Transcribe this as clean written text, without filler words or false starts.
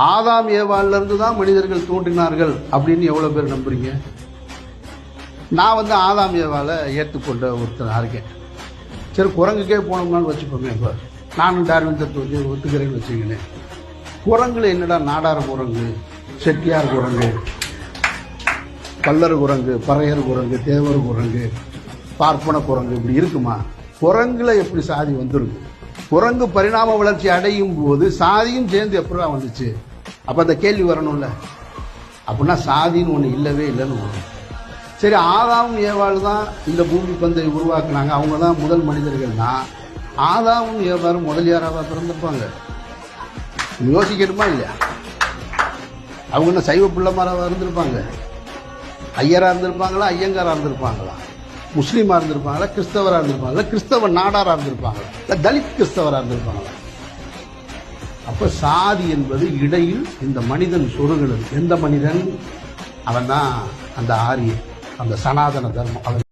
ஆதாம் ஏவாள்ல இருந்து தான் மனிதர்கள் தோன்றினார்கள் அப்படின்னு எவ்வளவு பேர் நம்புறீங்க? நான் ஆதாம் ஏவாளை ஏற்றுக்கொண்ட ஒருத்தர் இருக்கேன். சரி, குரங்குக்கே போனோம்னாலும் வச்சுப்போமே. இப்போ நானும் டார்வின் தத்துவத்தை ஒத்துக்கிறேன்னு வச்சுக்கங்களேன். குரங்குல என்னடா நாடார் குரங்கு, செட்டியார் குரங்கு, பல்லர் குரங்கு, பறையர் குரங்கு, தேவர் குரங்கு, பார்ப்பன குரங்கு இப்படி இருக்குமா? குரங்குல எப்படி சாதி வந்துருக்கு? குரங்கு பரிணாம வளர்ச்சி அடையும் போது சாதியும் சேர்ந்து எப்படா வந்துச்சு? அப்ப அந்த கேள்வி வரணும்ல. அப்படின்னா சாதின்னு ஒண்ணு இல்லவே இல்லைன்னு வரும். சரி, ஆதாமும் ஏவாள் தான் இந்த பூமி பந்தை உருவாக்குனாங்க, அவங்க தான் முதல் மனிதர்கள்னா ஆதாமும் ஏவாளும் முதலியாராவா பிறந்திருப்பாங்க? யோசிக்கணுமா இல்லையா? அவங்க என்ன சைவ பிள்ளைமாராவா இருந்திருப்பாங்க? ஐயரா இருந்திருப்பாங்களா, ஐயங்காரா இருந்திருப்பாங்களா, முஸ்லீமா இருந்திருப்பாங்களா, கிறிஸ்தவரா இருந்திருப்பாங்களா, கிறிஸ்தவ நாடாரா இருந்திருப்பாங்களா, இல்ல தலித் கிறிஸ்தவரா இருந்திருப்பாங்களா? அப்ப சாதி என்பது இடையில் இந்த மனிதன் சொருகிறது. எந்த மனிதன்? அவன் தான் அந்த ஆரியன், அந்த சனாதன தர்மம்.